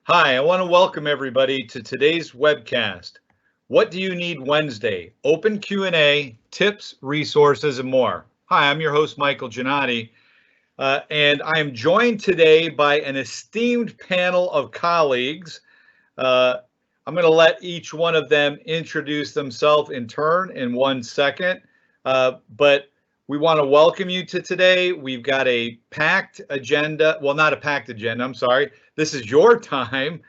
Hi, I want to welcome everybody to today's webcast. What do you need Wednesday? Open Q&A, tips, resources, and more. Hi, I'm your host, Michael Giannotti, and I am joined today by an esteemed panel of colleagues. I'm going to let each one of them introduce themselves in turn in 1 second, but we want to welcome you to today. We've got a packed agenda. Well, not a packed agenda, I'm sorry. This is your time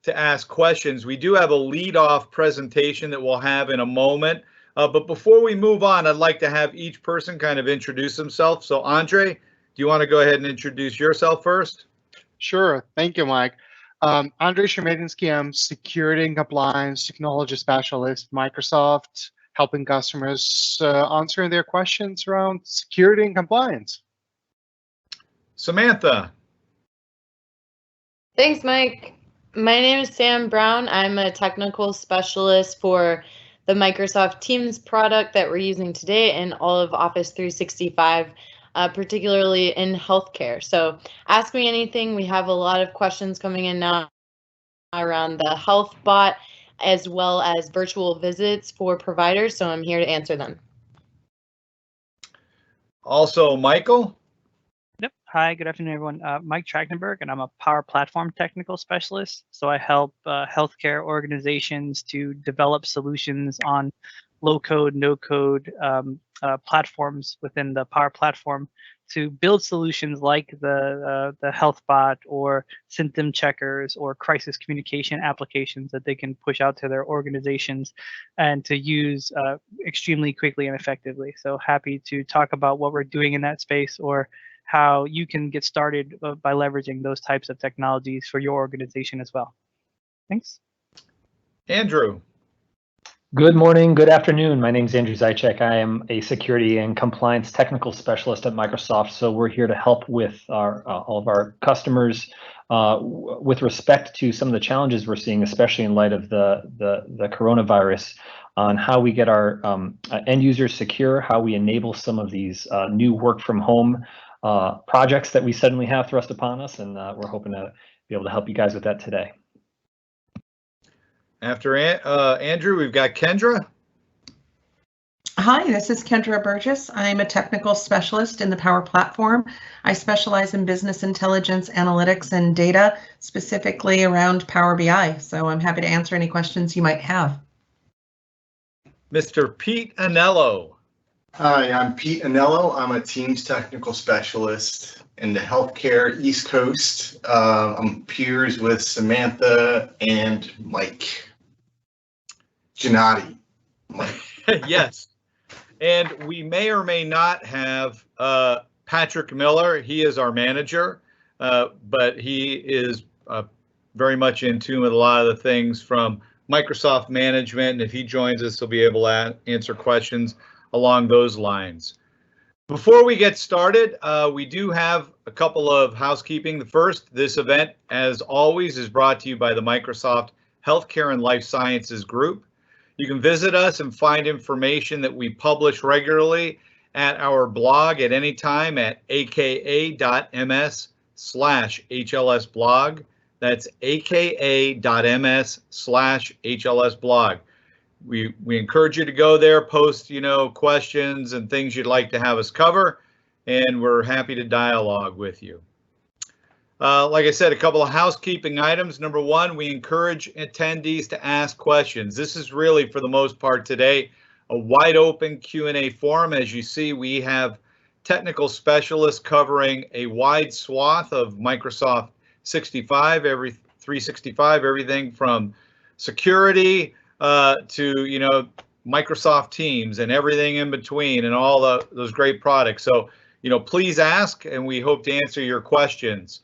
to ask questions. We do have a lead-off presentation that we'll have in a moment. But before we move on, I'd like to have each person kind of introduce themselves. So Andre, do you want to go ahead and introduce yourself first? Sure. Thank you, Mike. Andre Shemetinsky, I'm Security and Compliance Technology Specialist, Microsoft, helping customers answering their questions around security and compliance. Samantha. Thanks, Mike. My name is Sam Brown. I'm a technical specialist for the Microsoft Teams product that we're using today and all of Office 365, particularly in healthcare. So ask me anything. We have a lot of questions coming in now around the health bot, as well as virtual visits for providers. So I'm here to answer them. Also, Michael. Yep. Hi, good afternoon, everyone. Mike Trachtenberg, and I'm a Power Platform technical specialist. So I help healthcare organizations to develop solutions on low-code, no-code platforms within the Power Platform to build solutions like the health bot or symptom checkers or crisis communication applications that they can push out to their organizations and to use extremely quickly and effectively. So happy to talk about what we're doing in that space or how you can get started by leveraging those types of technologies for your organization as well. Thanks. Andrew. Good morning, good afternoon. My name is Andrew Zychek. I am a security and compliance technical specialist at Microsoft. So we're here to help with all of our customers with respect to some of the challenges we're seeing, especially in light of the coronavirus, on how we get our end users secure, how we enable some of these new work from home projects that we suddenly have thrust upon us, and we're hoping to be able to help you guys with that today. After Andrew, we've got Kendra. Hi, this is Kendra Burgess. I'm a technical specialist in the Power Platform. I specialize in business intelligence, analytics, and data, specifically around Power BI. So I'm happy to answer any questions you might have. Mr. Pete Anello. Hi, I'm Pete Anello. I'm a Teams technical specialist in the healthcare East Coast. I'm peers with Samantha and Mike Giannotti. Yes, and we may or may not have Patrick Miller. He is our manager, but he is very much in tune with a lot of the things from Microsoft management, and if he joins us, he'll be able to answer questions along those lines. Before we get started, we do have a couple of housekeeping. The first, this event, as always, is brought to you by the Microsoft Healthcare and Life Sciences Group. You can visit us and find information that we publish regularly at our blog at any time at aka.ms/HLSblog. That's aka.ms/HLSblog. We encourage you to go there, post, questions and things you'd like to have us cover, and we're happy to dialogue with you. Like I said, a couple of housekeeping items. Number one, we encourage attendees to ask questions. This is really, for the most part today, a wide open Q&A forum. As you see, we have technical specialists covering a wide swath of Microsoft 365, everything from security to Microsoft Teams and everything in between, and all those great products. So please ask, and we hope to answer your questions.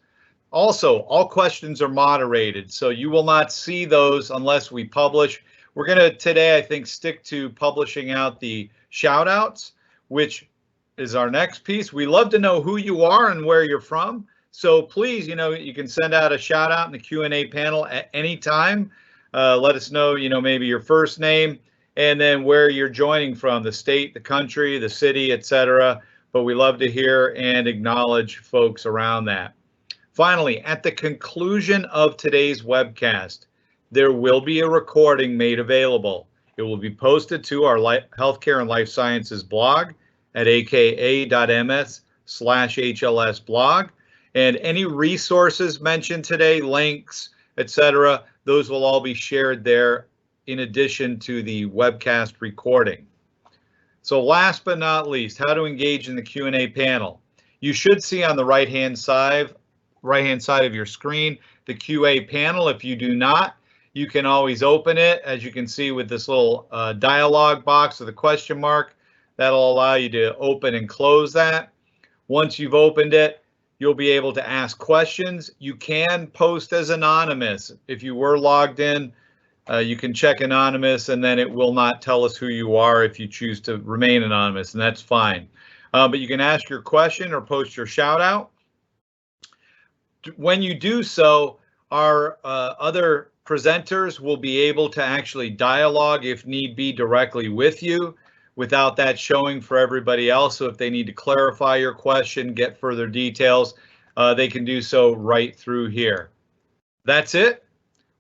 Also, all questions are moderated, so you will not see those unless we publish. We're going to today, I think, stick to publishing out the shout outs, which is our next piece. We love to know who you are and where you're from. So please, you can send out a shout out in the Q&A panel at any time. Let us know, maybe your first name and then where you're joining from, the state, the country, the city, etc. But we love to hear and acknowledge folks around that. Finally, at the conclusion of today's webcast, there will be a recording made available. It will be posted to our Healthcare and Life Sciences blog at aka.ms/HLS blog. And any resources mentioned today, links, etc., those will all be shared there in addition to the webcast recording. So last but not least, how to engage in the Q&A panel. You should see on the right-hand side of your screen the QA panel. If you do not, you can always open it, as you can see with this little dialog box with a question mark. That'll allow you to open and close that. Once you've opened it, you'll be able to ask questions. You can post as anonymous. If you were logged in, you can check anonymous, and then it will not tell us who you are if you choose to remain anonymous, and that's fine. But you can ask your question or post your shout out. When you do so, our other presenters will be able to actually dialogue, if need be, directly with you without that showing for everybody else. So if they need to clarify your question, get further details, they can do so right through here. That's it.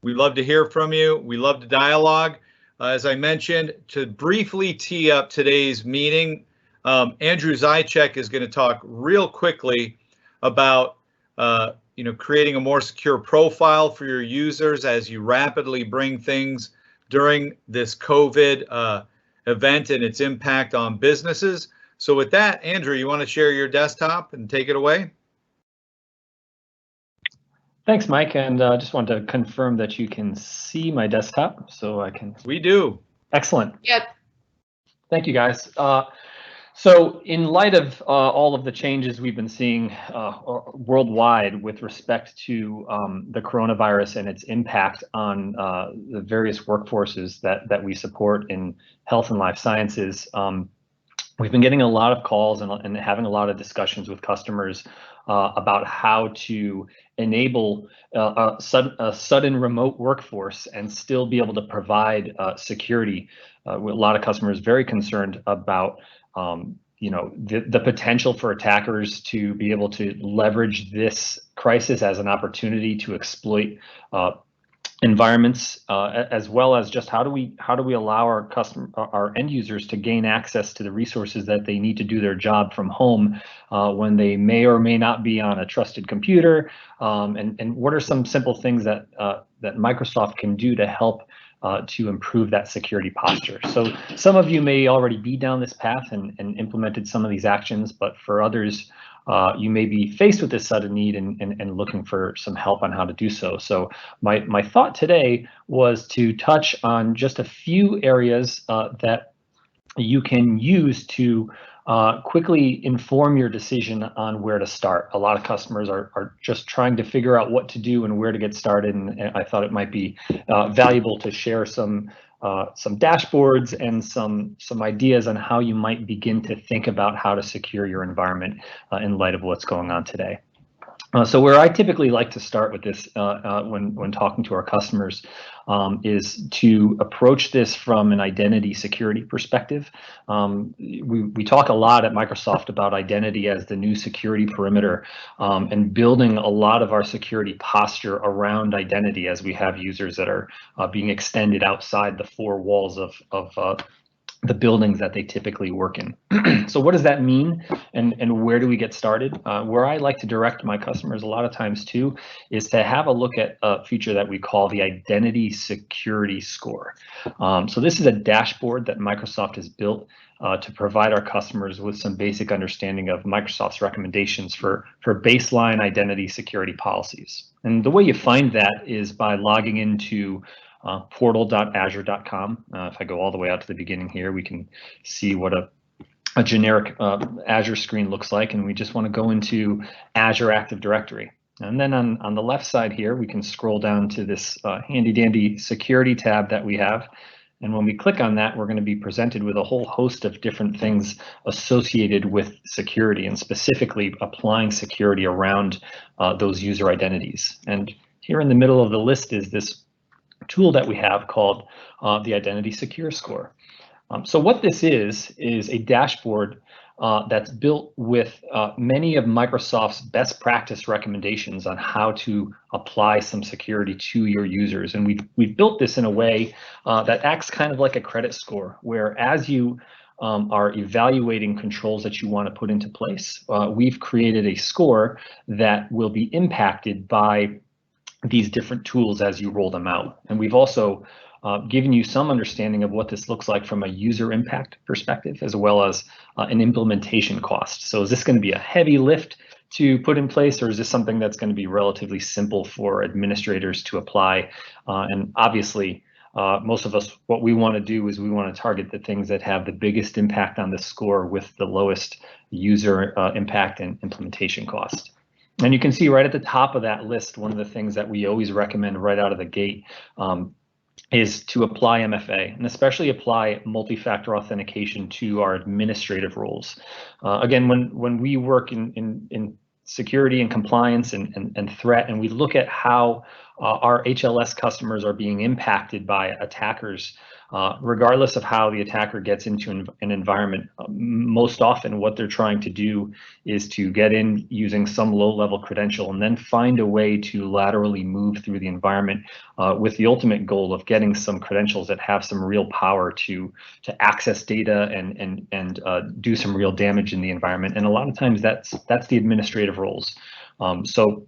We love to hear from you. We love to dialogue. As I mentioned, to briefly tee up today's meeting, Andrew Zychek is going to talk real quickly about creating a more secure profile for your users as you rapidly bring things during this COVID event and its impact on businesses. So with that, Andrew, you want to share your desktop and take it away? Thanks, Mike, and just wanted to confirm that you can see my desktop, so I can. We do. Excellent. Yep. Thank you, guys. So in light of all of the changes we've been seeing worldwide with respect to the coronavirus and its impact on the various workforces that we support in health and life sciences, we've been getting a lot of calls and having a lot of discussions with customers about how to enable a sudden remote workforce and still be able to provide security. A lot of customers very concerned about the potential for attackers to be able to leverage this crisis as an opportunity to exploit environments, as well as just how do we allow our end users to gain access to the resources that they need to do their job from home when they may or may not be on a trusted computer, and what are some simple things that Microsoft can do to help to improve that security posture. So some of you may already be down this path and implemented some of these actions, but for others, you may be faced with this sudden need and looking for some help on how to do so. So my thought today was to touch on just a few areas that you can use to quickly inform your decision on where to start. A lot of customers are just trying to figure out what to do and where to get started, and I thought it might be valuable to share some dashboards and some ideas on how you might begin to think about how to secure your environment in light of what's going on today. So where I typically like to start with this when talking to our customers is to approach this from an identity security perspective. We talk a lot at Microsoft about identity as the new security perimeter, and building a lot of our security posture around identity as we have users that are being extended outside the four walls of the buildings that they typically work in. So what does that mean, and where do we get started? Where I like to direct my customers a lot of times too is to have a look at a feature that we call the Identity Security Score. So this is a dashboard that Microsoft has built to provide our customers with some basic understanding of Microsoft's recommendations for baseline identity security policies. And the way you find that is by logging into portal.azure.com. If I go all the way out to the beginning here, we can see what a generic Azure screen looks like, and we just want to go into Azure Active Directory. And then on the left side here, we can scroll down to this handy dandy security tab that we have. And when we click on that, we're going to be presented with a whole host of different things associated with security, and specifically applying security around those user identities. And here in the middle of the list is this tool that we have called the Identity Secure Score. So what this is a dashboard that's built with many of Microsoft's best practice recommendations on how to apply some security to your users. And we've built this in a way that acts kind of like a credit score, where as you are evaluating controls that you want to put into place, we've created a score that will be impacted by these different tools as you roll them out. And we've also given you some understanding of what this looks like from a user impact perspective, as well as an implementation cost. So is this going to be a heavy lift to put in place, or is this something that's going to be relatively simple for administrators to apply? And obviously, most of us, what we want to do is we want to target the things that have the biggest impact on the score with the lowest user impact and implementation cost. And you can see right at the top of that list, one of the things that we always recommend right out of the gate is to apply MFA, and especially apply multi-factor authentication to our administrative roles. Again, when we work in security and compliance and threat, and we look at how our HLS customers are being impacted by attackers, regardless of how the attacker gets into an environment, most often what they're trying to do is to get in using some low-level credential and then find a way to laterally move through the environment with the ultimate goal of getting some credentials that have some real power to access data and do some real damage in the environment. And a lot of times that's the administrative roles. So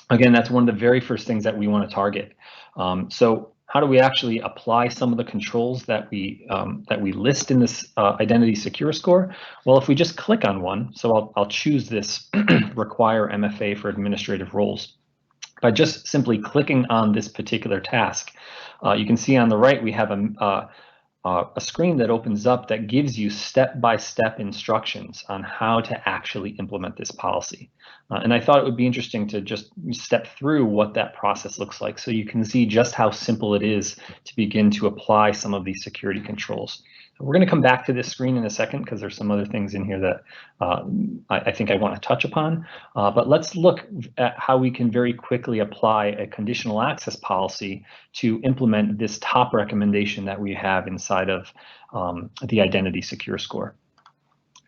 again, that's one of the very first things that we want to target. So how do we actually apply some of the controls that we list in this identity secure score? Well, if we just click on one, so I'll choose this require MFA for administrative roles. By just simply clicking on this particular task, you can see on the right we have a screen that opens up that gives you step-by-step instructions on how to actually implement this policy. And I thought it would be interesting to just step through what that process looks like so you can see just how simple it is to begin to apply some of these security controls. We're going to come back to this screen in a second because there's some other things in here that I think I want to touch upon. But let's look at how we can very quickly apply a conditional access policy to implement this top recommendation that we have inside of the identity secure score.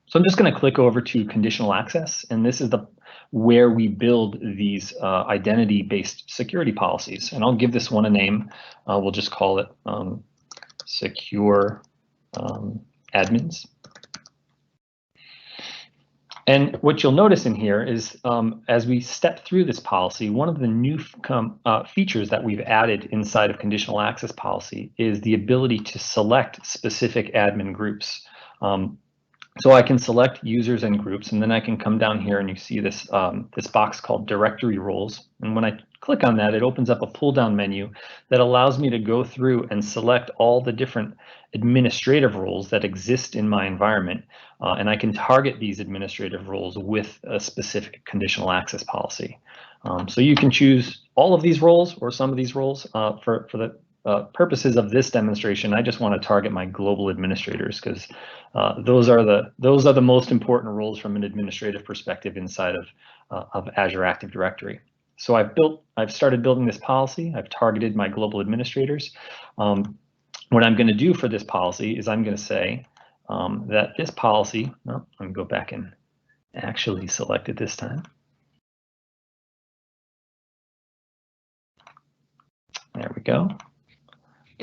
So I'm just going to click over to conditional access, and this is where we build these identity-based security policies. And I'll give this one a name. We'll just call it secure admins. And what you'll notice in here is as we step through this policy, one of the new features that we've added inside of conditional access policy is the ability to select specific admin groups. So I can select users and groups, and then I can come down here and you see this this box called directory roles. And when I click on that, it opens up a pull down menu that allows me to go through and select all the different administrative roles that exist in my environment. And I can target these administrative roles with a specific conditional access policy. So you can choose all of these roles or some of these roles for the purposes of this demonstration. I just want to target my global administrators because those are the most important roles from an administrative perspective inside of Azure Active Directory. So I've started building this policy. I've targeted my global administrators. What I'm going to do for this policy is I'm going to say that this policy, I'm going to go back and actually select it this time. There we go.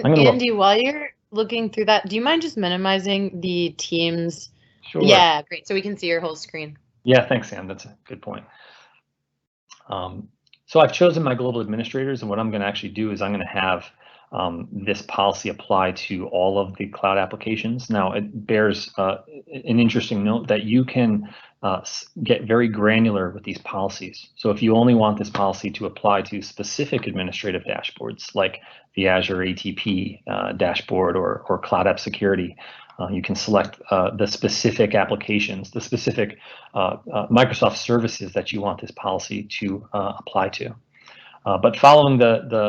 Andy, while you're looking through that, do you mind just minimizing the Teams? Sure. Yeah, great. So we can see your whole screen. Yeah, thanks, Sam. That's a good point. So I've chosen my global administrators, and what I'm going to actually do is I'm going to have this policy apply to all of the cloud applications. Now, it bears an interesting note that you can get very granular with these policies. So if you only want this policy to apply to specific administrative dashboards, like the Azure ATP dashboard or Cloud App Security, you can select the specific applications, the specific Microsoft services that you want this policy to apply to. But following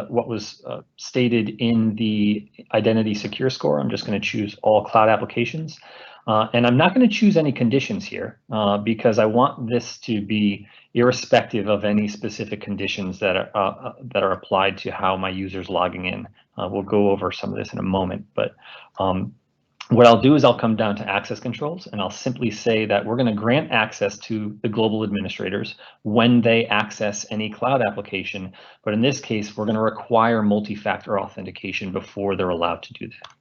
what was stated in the identity secure score, I'm just going to choose all cloud applications. And I'm not going to choose any conditions here because I want this to be irrespective of any specific conditions that are applied to how my user's logging in. We'll go over some of this in a moment, but what I'll do is I'll come down to access controls, and I'll simply say that we're going to grant access to the global administrators when they access any cloud application. But in this case, we're going to require multi-factor authentication before they're allowed to do that.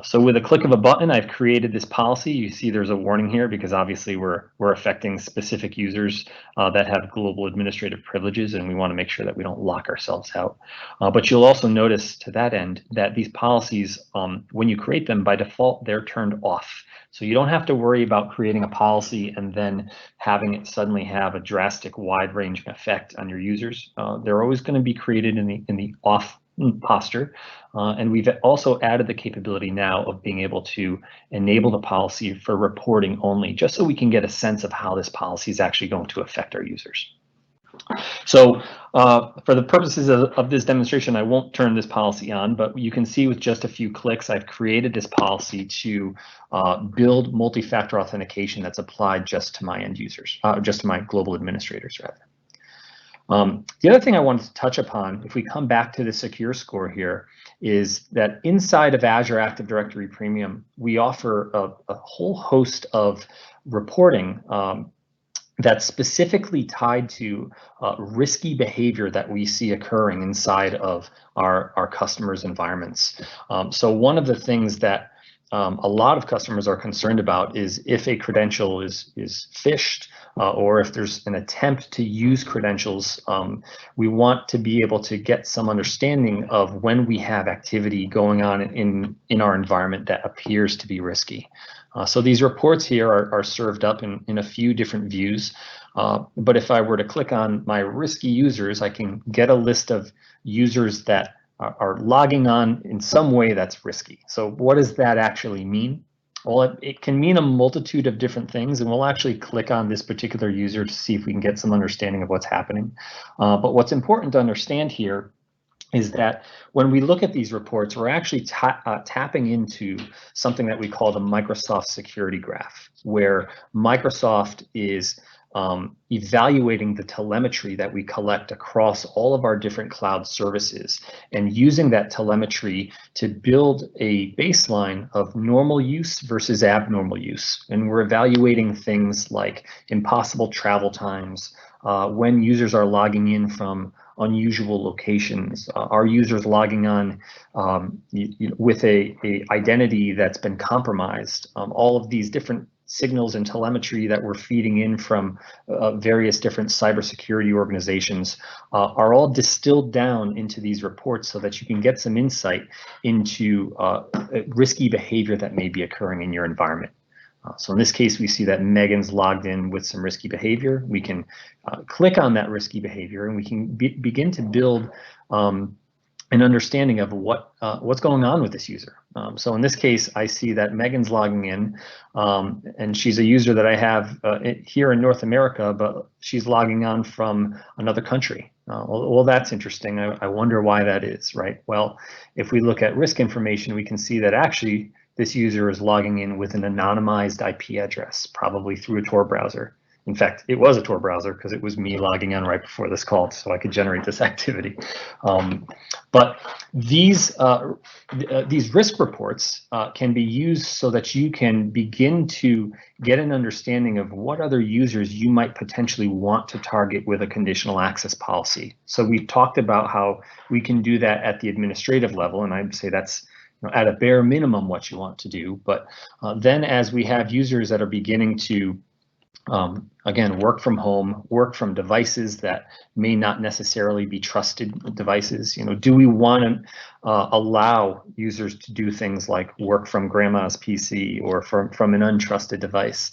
So with a click of a button, I've created this policy. You see there's a warning here because obviously we're affecting specific users that have global administrative privileges, and we want to make sure that we don't lock ourselves out. But you'll also notice to that end that these policies, when you create them, by default, they're turned off. So you don't have to worry about creating a policy and then having it suddenly have a drastic wide-ranging effect on your users. They're always going to be created in the off posture. And we've also added the capability now of being able to enable the policy for reporting only, just so we can get a sense of how this policy is actually going to affect our users. So for the purposes of this demonstration, I won't turn this policy on, but you can see with just a few clicks, I've created this policy to build multi-factor authentication that's applied just to my end users, just to my global administrators, rather. The other thing I wanted to touch upon, if we come back to the secure score here, is that inside of Azure Active Directory Premium, we offer a whole host of reporting that's specifically tied to risky behavior that we see occurring inside of our customers' environments. So one of the things that a lot of customers are concerned about is if a credential is phished, or if there's an attempt to use credentials. We want to be able to get some understanding of when we have activity going on in our environment that appears to be risky. So these reports here are served up in a few different views. But if I were to click on my risky users, I can get a list of users that are logging on in some way that's risky. So what does that actually mean? Well, it can mean a multitude of different things, and we'll actually click on this particular user to see if we can get some understanding of what's happening. But what's important to understand here is that when we look at these reports, we're actually tapping into something that we call the Microsoft Security Graph, where Microsoft is evaluating the telemetry that we collect across all of our different cloud services and using that telemetry to build a baseline of normal use versus abnormal use. And we're evaluating things like impossible travel times, when users are logging in from unusual locations, are users logging on with a identity that's been compromised, all of these different signals and telemetry that we're feeding in from various different cybersecurity organizations are all distilled down into these reports so that you can get some insight into risky behavior that may be occurring in your environment. So in this case, we see that Megan's logged in with some risky behavior. We can click on that risky behavior and we can begin to build an understanding of what's going on with this user. So in this case, I see that Megan's logging in, and she's a user that I have here in North America, but she's logging on from another country. Well, that's interesting. I wonder why that is, right? Well, if we look at risk information, we can see that actually this user is logging in with an anonymized IP address, probably through a Tor browser. In fact, it was a Tor browser because it was me logging on right before this call, so I could generate this activity. But these risk reports can be used so that you can begin to get an understanding of what other users you might potentially want to target with a conditional access policy. So we've talked about how we can do that at the administrative level, and I'd say that's at a bare minimum what you want to do. But then as we have users that are beginning to again, work from home, work from devices that may not necessarily be trusted devices. Do we want to allow users to do things like work from grandma's PC or from an untrusted device?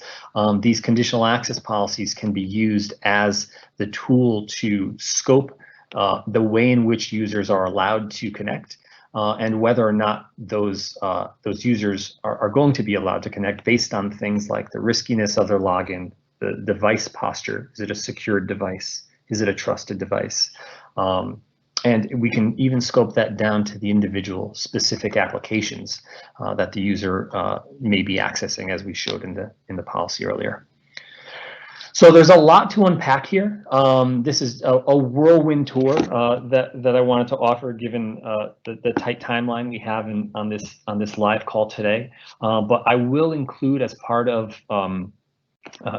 These conditional access policies can be used as the tool to scope the way in which users are allowed to connect. And whether or not those users are going to be allowed to connect based on things like the riskiness of their login, the device posture. Is it a secured device? Is it a trusted device? And we can even scope that down to the individual specific applications that the user may be accessing, as we showed in the policy earlier. So there's a lot to unpack here. This is a whirlwind tour that I wanted to offer, given the tight timeline we have on this live call today. But I will include, as part of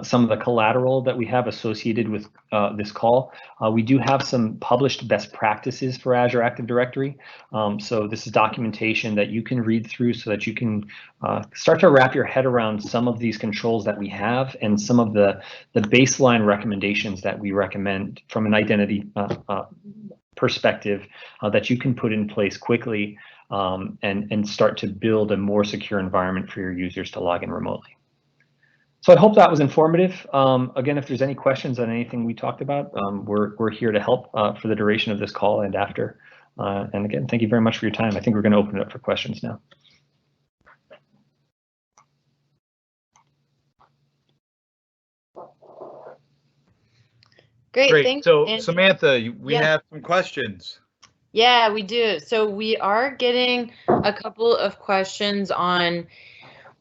some of the collateral that we have associated with this call, we do have some published best practices for Azure Active Directory. So this is documentation that you can read through so that you can start to wrap your head around some of these controls that we have and some of the baseline recommendations that we recommend from an identity perspective that you can put in place quickly and start to build a more secure environment for your users to log in remotely. So I hope that was informative. Again, if there's any questions on anything we talked about, we're here to help for the duration of this call and after. And again, thank you very much for your time. I think we're going to open it up for questions now. Great, thanks. So And Samantha, we have some questions. yeah, we do. So we are getting a couple of questions on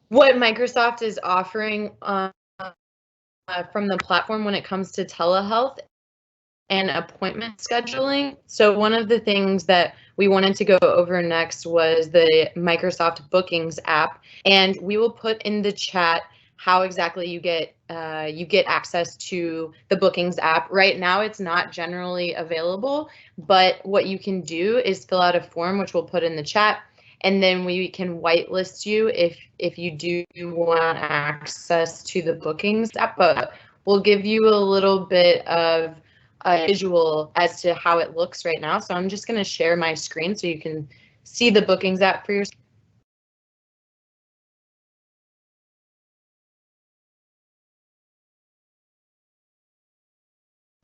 what Microsoft is offering from the platform when it comes to telehealth and appointment scheduling. So one of the things that we wanted to go over next was the Microsoft Bookings app, and we will put in the chat how exactly you get access to the Bookings app. Right now, it's not generally available, but what you can do is fill out a form, which we'll put in the chat, and then we can whitelist you if you do want access to the Bookings app. But we'll give you a little bit of a visual as to how it looks right now. So I'm just going to share my screen so you can see the Bookings app for yourself.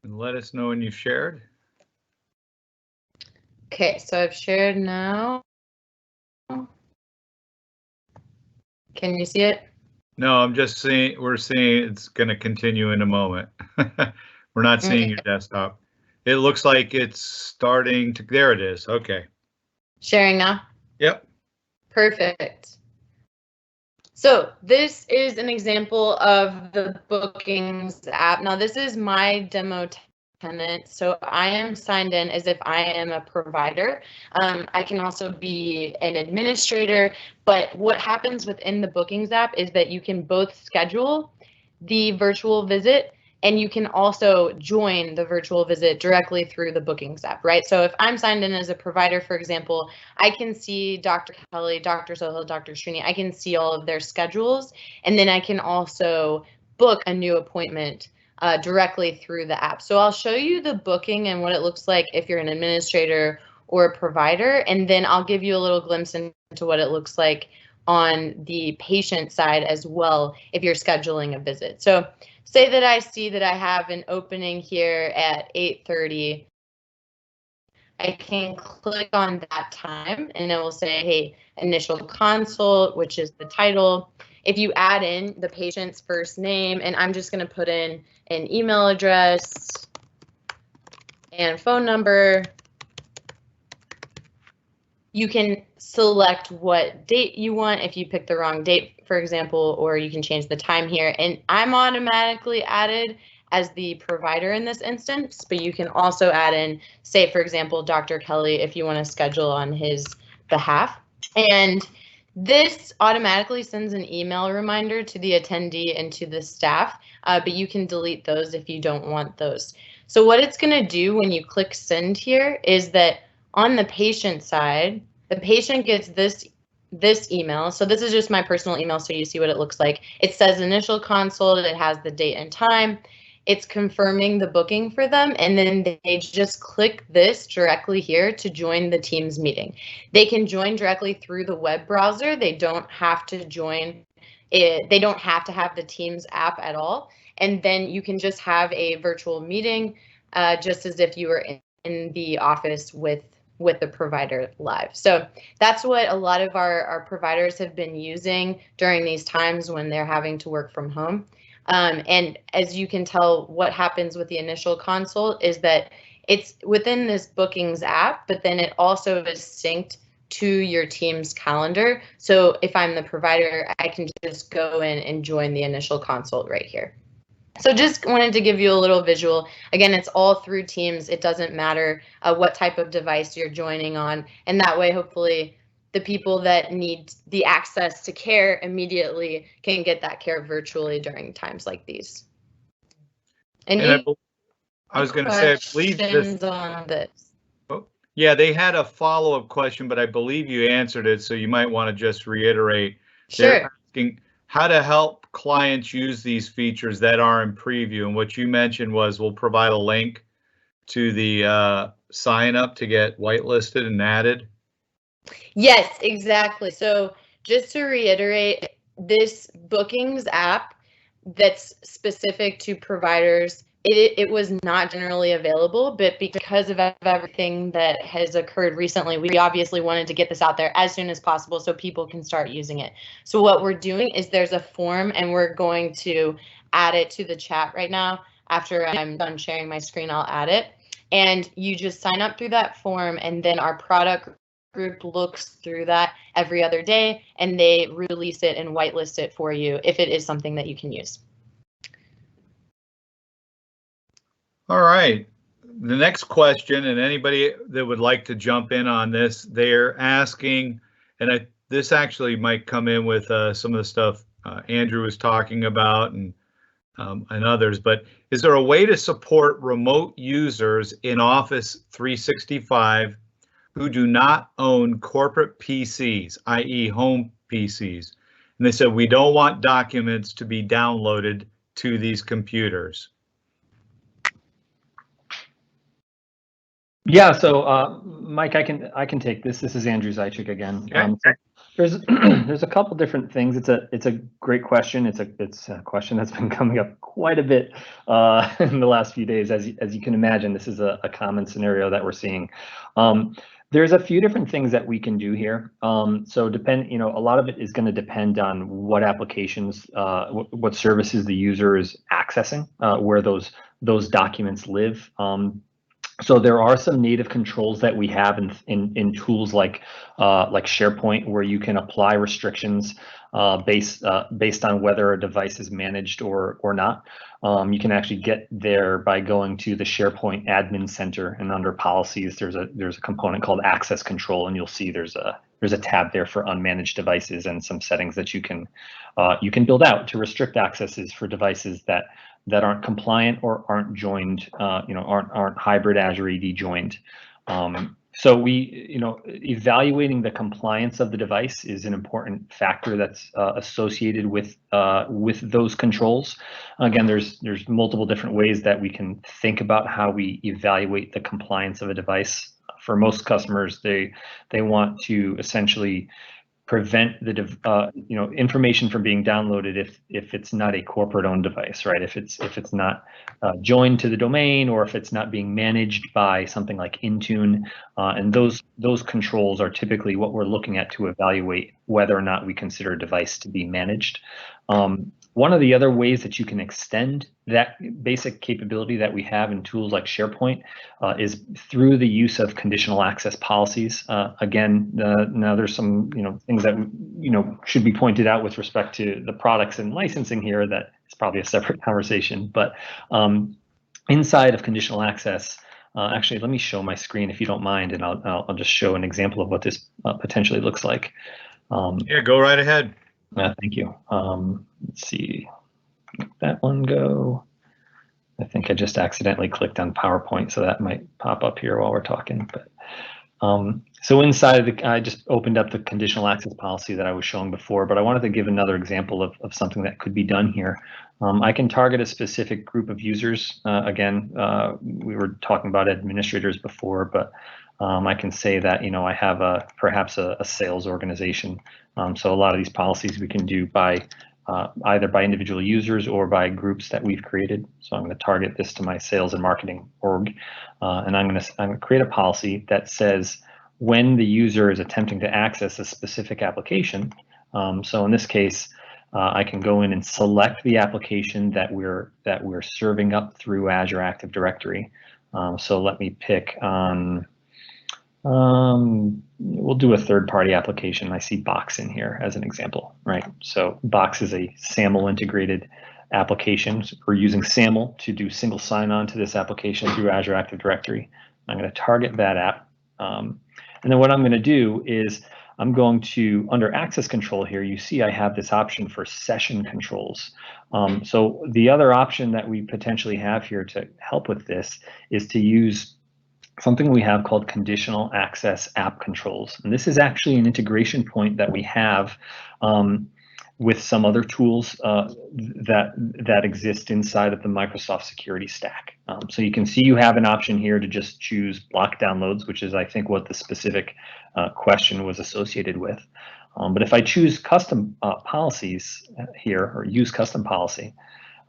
And let us know when you've shared. Okay, so I've shared now. Can you see it? No, I'm just seeing, we're seeing it's going to continue in a moment. We're not seeing your desktop. It looks like it's starting to, there it is. Okay. Sharing now? Yep. Perfect. So this is an example of the Bookings app. Now this is my demo tenant, so I am signed in as if I am a provider. I can also be an administrator, but what happens within the Bookings app is that you can both schedule the virtual visit and you can also join the virtual visit directly through the Bookings app, right? So if I'm signed in as a provider, for example, I can see Dr. Kelly, Dr. Sohil, Dr. Srini, I can see all of their schedules, and then I can also book a new appointment directly through the app. So I'll show you the booking and what it looks like if you're an administrator or a provider, and then I'll give you a little glimpse into what it looks like on the patient side as well if you're scheduling a visit. So say that I see that I have an opening here at 8:30. I can click on that time and it will say, hey, initial consult, which is the title. If you add in the patient's first name, and I'm just going to put in an email address and phone number, you can select what date you want if you pick the wrong date, for example, or you can change the time here. And I'm automatically added as the provider in this instance, but you can also add in, say, for example, Dr. Kelly, if you want to schedule on his behalf. And this automatically sends an email reminder to the attendee and to the staff, but you can delete those if you don't want those. So what it's going to do when you click send here is that on the patient side, the patient gets this email. So this is just my personal email, so you see what it looks like. It says initial consult, it has the date and time. It's confirming the booking for them, and then they just click this directly here to join the Teams meeting. They can join directly through the web browser. They don't have to join it. They don't have to have the Teams app at all. And then you can just have a virtual meeting just as if you were in the office with the provider live. So that's what a lot of our providers have been using during these times when they're having to work from home. And as you can tell, what happens with the initial consult is that it's within this Bookings app, but then it also is synced to your Teams calendar. So if I'm the provider, I can just go in and join the initial consult right here. So just wanted to give you a little visual. Again, it's all through Teams. It doesn't matter what type of device you're joining on. And that way, hopefully, the people that need the access to care immediately can get that care virtually during times like these. And I was going to say, I believe questions on this? Yeah, they had a follow-up question, but I believe you answered it, so you might want to just reiterate. Sure. They're asking how to help clients use these features that are in preview, and what you mentioned was we'll provide a link to the sign up to get whitelisted and added. Yes, exactly. So just to reiterate, this bookings app that's specific to providers, it was not generally available, but because of everything that has occurred recently, we obviously wanted to get this out there as soon as possible so people can start using it. So what we're doing is there's a form, and we're going to add it to the chat right now. After I'm done sharing my screen, I'll add it. And you just sign up through that form, and then our product group looks through that every other day, and they release it and whitelist it for you if it is something that you can use. All right. The next question, and anybody that would like to jump in on this, they're asking, and this actually might come in with some of the stuff Andrew was talking about and others, but is there a way to support remote users in Office 365 who do not own corporate PCs, i.e. home PCs? And they said, we don't want documents to be downloaded to these computers. Yeah, so Mike, I can take this. This is Andrew Zychik again. Okay. So there's a couple different things. It's a great question. It's a question that's been coming up quite a bit in the last few days. As you can imagine, this is a common scenario that we're seeing. There's a few different things that we can do here. So a lot of it is going to depend on what applications, what services the user is accessing, where those documents live. So there are some native controls that we have in tools like SharePoint, where you can apply restrictions based on whether a device is managed or not. You can actually get there by going to the SharePoint Admin Center, and under Policies, there's a component called Access Control, and you'll see there's a tab there for unmanaged devices and some settings that you can build out to restrict accesses for devices that aren't compliant or aren't joined, aren't hybrid Azure AD joined. So evaluating the compliance of the device is an important factor that's associated with those controls. Again, there's multiple different ways that we can think about how we evaluate the compliance of a device. For most customers, they want to essentially prevent the information from being downloaded if it's not a corporate owned device, right? If it's not joined to the domain, or if it's not being managed by something like Intune, and those controls are typically what we're looking at to evaluate whether or not we consider a device to be managed. One of the other ways that you can extend that basic capability that we have in tools like SharePoint is through the use of conditional access policies. Again, now there's some things that should be pointed out with respect to the products and licensing here. That is probably a separate conversation. But inside of conditional access, actually, let me show my screen if you don't mind, and I'll just show an example of what this potentially looks like. Yeah, go right ahead. Thank you. Let's see, let that one go. I think I just accidentally clicked on PowerPoint, so that might pop up here while we're talking. But so inside I just opened up the conditional access policy that I was showing before, but I wanted to give another example of something that could be done here. I can target a specific group of users. Again, we were talking about administrators before, but I can say that I have perhaps a sales organization. So a lot of these policies we can do by either by individual users or by groups that we've created. So I'm going to target this to my sales and marketing org, and I'm going to create a policy that says when the user is attempting to access a specific application. So in this case, I can go in and select the application that we're serving up through Azure Active Directory. So let me pick on. We'll do a third-party application. I see Box in here as an example, right? So Box is a SAML integrated applications. We're using SAML to do single sign-on to this application through Azure Active Directory. I'm going to target that app. And then what I'm going to do is I'm going to, under access control here, you see I have this option for session controls. So the other option that we potentially have here to help with this is to use something we have called conditional access app controls. And this is actually an integration point that we have with some other tools that exist inside of the Microsoft security stack. So you can see you have an option here to just choose block downloads, which is I think what the specific question was associated with. But if I choose custom policies here, or use custom policy,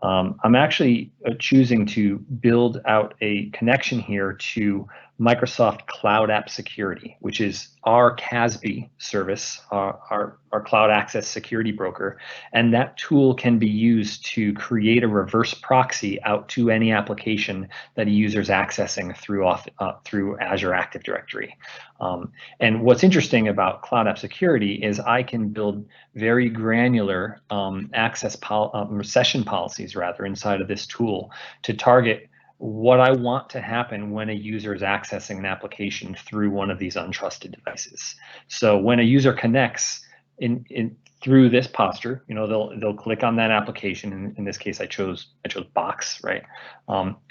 I'm actually choosing to build out a connection here to Microsoft Cloud App Security, which is our CASB service, our cloud access security broker. And that tool can be used to create a reverse proxy out to any application that a user is accessing through Azure Active Directory. And what's interesting about Cloud App Security is I can build very granular session policies rather inside of this tool to target what I want to happen when a user is accessing an application through one of these untrusted devices. So when a user connects through this posture, they'll click on that application. In this case, I chose Box, right?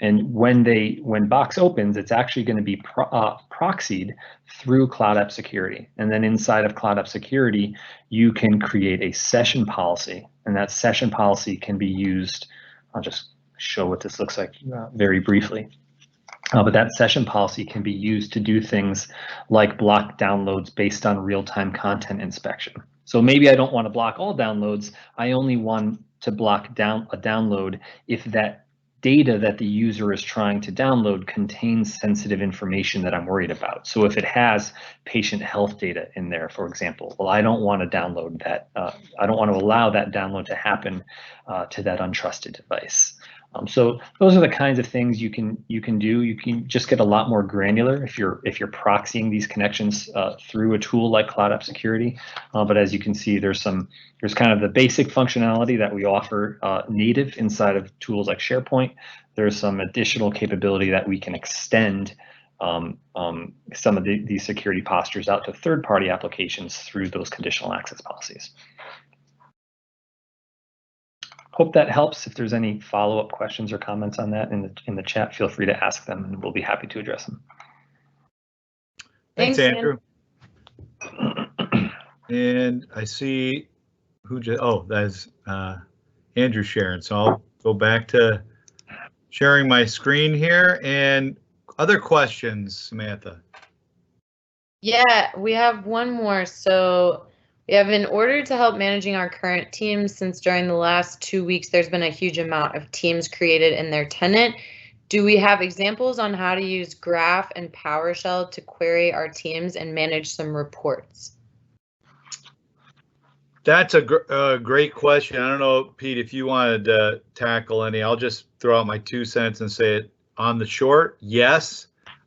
And when Box opens, it's actually going to be proxied through Cloud App Security. And then inside of Cloud App Security, you can create a session policy, and that session policy can be used. I'll just show what this looks like very briefly. But that session policy can be used to do things like block downloads based on real-time content inspection. So maybe I don't want to block all downloads. I only want to block down a download if that data that the user is trying to download contains sensitive information that I'm worried about. So if it has patient health data in there, for example, well, I don't want to download that. I don't want to allow that download to happen to that untrusted device. So those are the kinds of things you can do. You can just get a lot more granular if you're proxying these connections through a tool like Cloud App Security. But as you can see, there's kind of the basic functionality that we offer native inside of tools like SharePoint. There's some additional capability that we can extend some of these security postures out to third-party applications through those conditional access policies. Hope that helps. If there's any follow-up questions or comments on that in the chat, feel free to ask them and we'll be happy to address them. Thanks, Andrew. And I see that's Andrew sharing. So I'll go back to sharing my screen here. And other questions, Samantha? Yeah, we have one more. So we have, in order to help managing our current teams, since during the last 2 weeks there's been a huge amount of teams created in their tenant, do we have examples on how to use Graph and PowerShell to query our teams and manage some reports? That's a great question. I don't know, Pete, if you wanted to tackle any. I'll just throw out my 2 cents and say it on the short. Yes.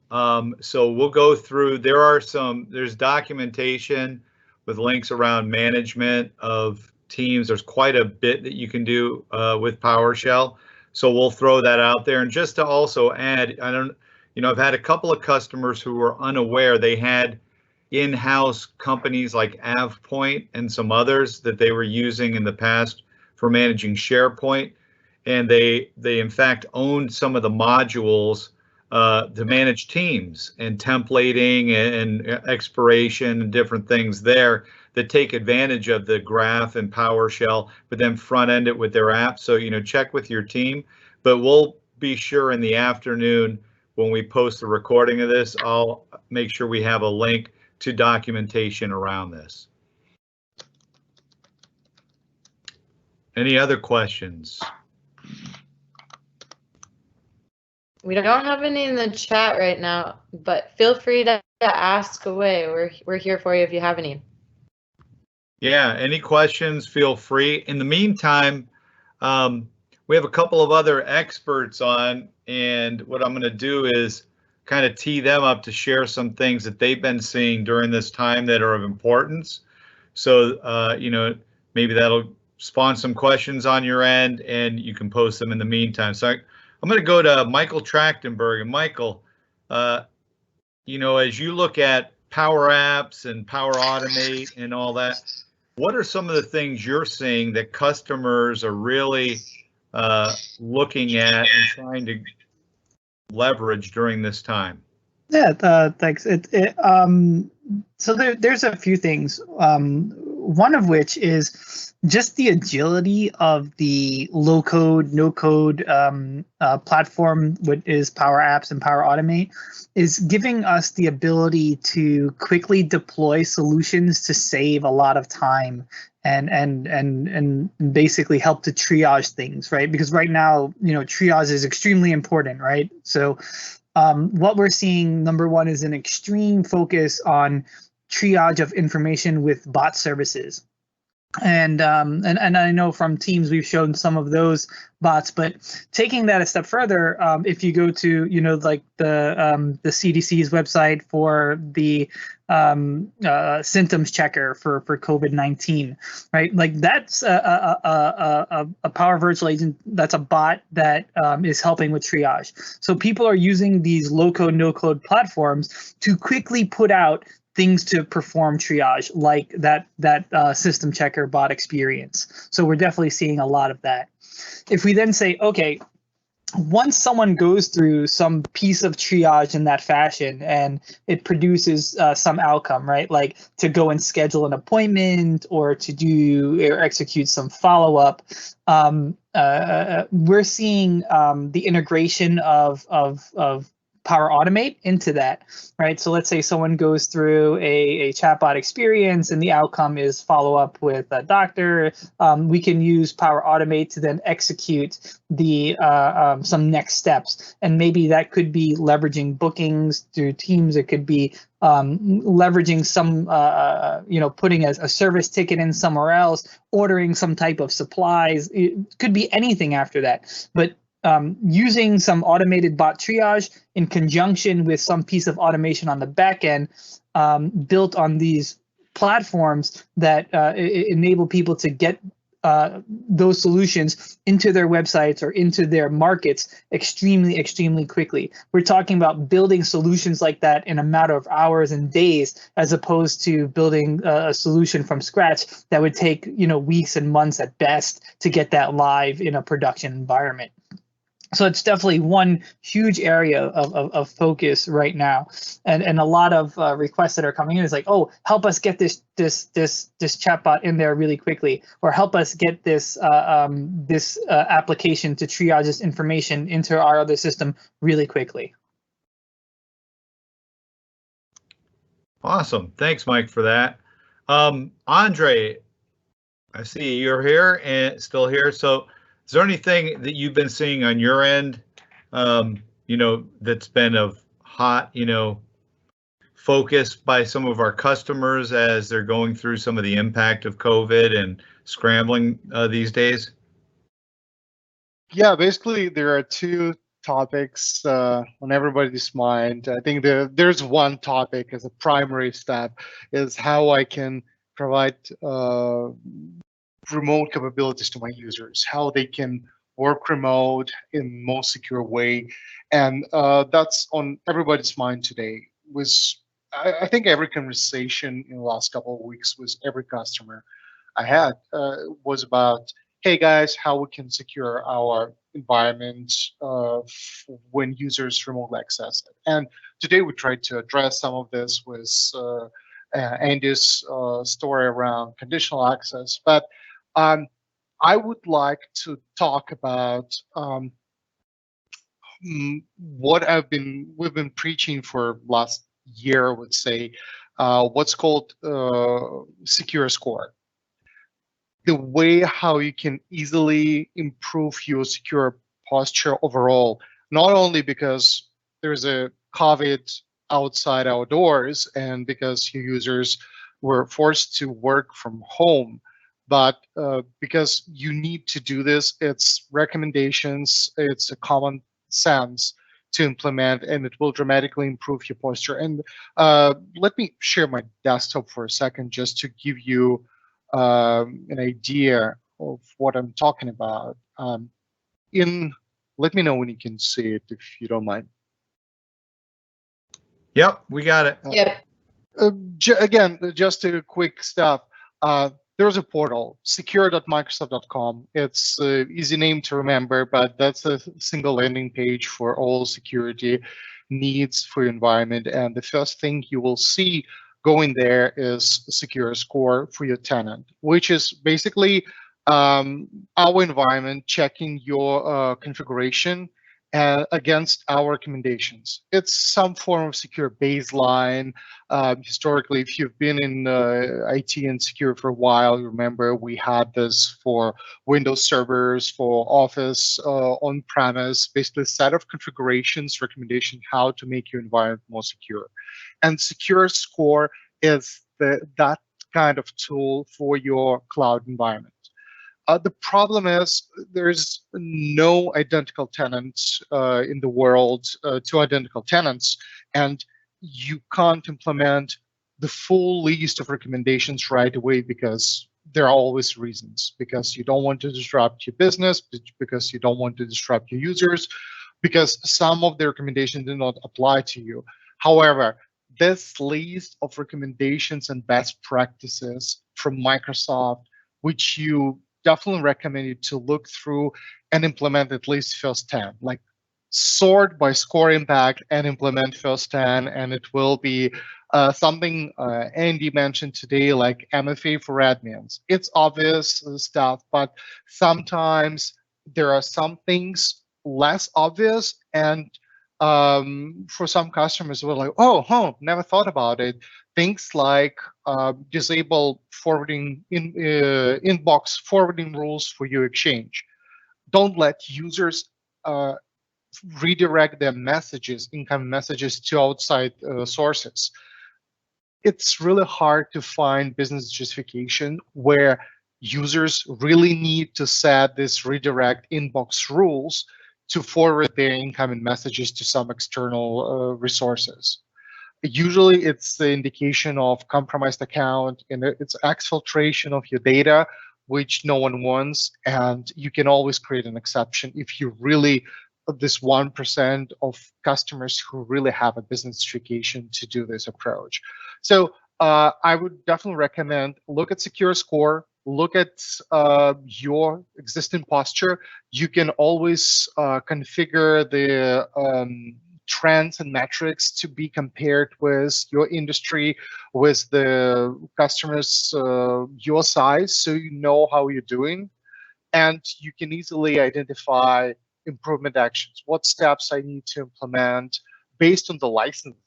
So we'll go through. There's documentation with links around management of teams. There's quite a bit that you can do with PowerShell. So we'll throw that out there. And just to also add, I've had a couple of customers who were unaware they had in-house companies like AvePoint and some others that they were using in the past for managing SharePoint. And they in fact owned some of the modules to manage teams and templating and expiration and different things there that take advantage of the Graph and PowerShell, but then front end it with their app. So, check with your team, but we'll be sure in the afternoon when we post the recording of this, I'll make sure we have a link to documentation around this. Any other questions? We don't have any in the chat right now, but feel free to ask away. We're here for you if you have any. Yeah, any questions, feel free. In the meantime, we have a couple of other experts on, and what I'm going to do is kind of tee them up to share some things that they've been seeing during this time that are of importance. So, maybe that'll spawn some questions on your end, and you can post them in the meantime. So I'm going to go to Michael Trachtenberg. And Michael, you know, as you look at Power Apps and Power Automate and all that, what are some of the things you're seeing that customers are really looking at and trying to leverage during this time? Yeah, thanks. So there's a few things. One of which is just the agility of the low-code, no-code platform, which is Power Apps and Power Automate, is giving us the ability to quickly deploy solutions to save a lot of time and basically help to triage things, right? Because right now, you know, triage is extremely important, right? So what we're seeing, number one, is an extreme focus on triage of information with bot services. And I know from Teams we've shown some of those bots, but taking that a step further, if you go to, you know, like the CDC's website for the symptoms checker for COVID-19, right? Like that's a Power Virtual Agent. That's a bot that is helping with triage. So people are using these low-code, no-code platforms to quickly put out things to perform triage, like that system checker bot experience. So we're definitely seeing a lot of that. If we then say, okay, once someone goes through some piece of triage in that fashion and it produces some outcome, right? Like to go and schedule an appointment or to do or execute some follow-up, we're seeing the integration of Power Automate into that, right? So let's say someone goes through a chatbot experience and the outcome is follow up with a doctor. We can use Power Automate to then execute the some next steps, and maybe that could be leveraging bookings through Teams. It could be leveraging some, you know, putting a service ticket in somewhere else, ordering some type of supplies. It could be anything after that, but using some automated bot triage in conjunction with some piece of automation on the back end built on these platforms that enable people to get those solutions into their websites or into their markets extremely, extremely quickly. We're talking about building solutions like that in a matter of hours and days, as opposed to building a solution from scratch that would take, you know, weeks and months at best to get that live in a production environment. So it's definitely one huge area of focus right now, and a lot of requests that are coming in is like, oh, help us get this chatbot in there really quickly, or help us get this application to triage this information into our other system really quickly. Awesome, thanks, Mike, for that. Andre, I see you're here and still here. So is there anything that you've been seeing on your end, you know, that's been of hot, you know, focus by some of our customers as they're going through some of the impact of COVID and scrambling these days? Yeah, basically there are two topics on everybody's mind. I think there's one topic as a primary step is how I can provide remote capabilities to my users, how they can work remote in most secure way, and that's on everybody's mind today. I think every conversation in the last couple of weeks with every customer I had was about, hey guys, how we can secure our environment when users remotely access it. And today we tried to address some of this with Andy's story around conditional access, but I would like to talk about what we've been preaching for last year, I would say, what's called Secure Score. The way how you can easily improve your secure posture overall, not only because there's a COVID outside our doors and because your users were forced to work from home, but because you need to do this. It's recommendations, it's a common sense to implement, and it will dramatically improve your posture. And let me share my desktop for a second just to give you an idea of what I'm talking about. Let me know when you can see it, if you don't mind. Yep, we got it. Yep. Again, just a quick stuff. There's a portal, secure.microsoft.com. It's an easy name to remember, but that's a single landing page for all security needs for your environment. And the first thing you will see going there is secure score for your tenant, which is basically our environment checking your configuration against our recommendations. It's some form of secure baseline. Historically, if you've been in IT and secure for a while, you remember we had this for Windows servers, for Office on-premise, basically a set of configurations, recommendation how to make your environment more secure. And Secure Score is that kind of tool for your cloud environment. The problem is there's no identical tenants in the world, two identical tenants, and you can't implement the full list of recommendations right away because there are always reasons, because you don't want to disrupt your business, because you don't want to disrupt your users, because some of the recommendations do not apply to you. However, this list of recommendations and best practices from Microsoft, which you definitely recommend you to look through and implement at least first 10, like sort by score impact and implement first 10, and it will be something Andy mentioned today, like MFA for admins. It's obvious stuff, but sometimes there are some things less obvious, and for some customers, we're like, oh, never thought about it. Things like disable forwarding inbox forwarding rules for your Exchange. Don't let users redirect their messages, incoming messages, to outside sources. It's really hard to find business justification where users really need to set this redirect inbox rules to forward their incoming messages to some external resources. Usually it's the indication of compromised account, and it's exfiltration of your data, which no one wants. And you can always create an exception if you really, this 1% of customers who really have a business justification to do this approach. So I would definitely recommend look at Secure Score, look at your existing posture. You can always configure the trends and metrics to be compared with your industry, with the customers your size, so you know how you're doing, and you can easily identify improvement actions. What steps I need to implement based on the license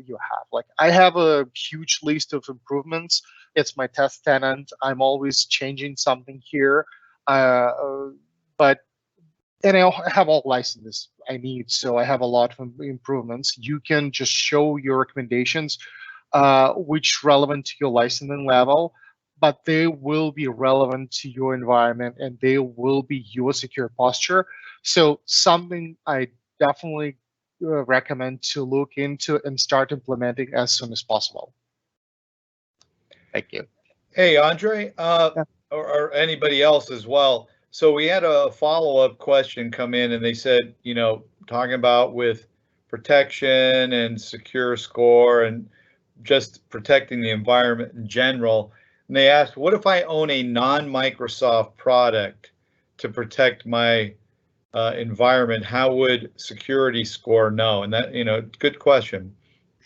you have. Like I have a huge list of improvements. It's my test tenant. I'm always changing something here, and I have all licenses I need, so I have a lot of improvements. You can just show your recommendations, which relevant to your licensing level, but they will be relevant to your environment and they will be your secure posture. So something I definitely recommend to look into and start implementing as soon as possible. Thank you. Hey, Andre, or anybody else as well. So we had a follow-up question come in, and they said, talking about with protection and secure score and just protecting the environment in general. And they asked, what if I own a non-Microsoft product to protect my environment? How would security score know? And that, good question.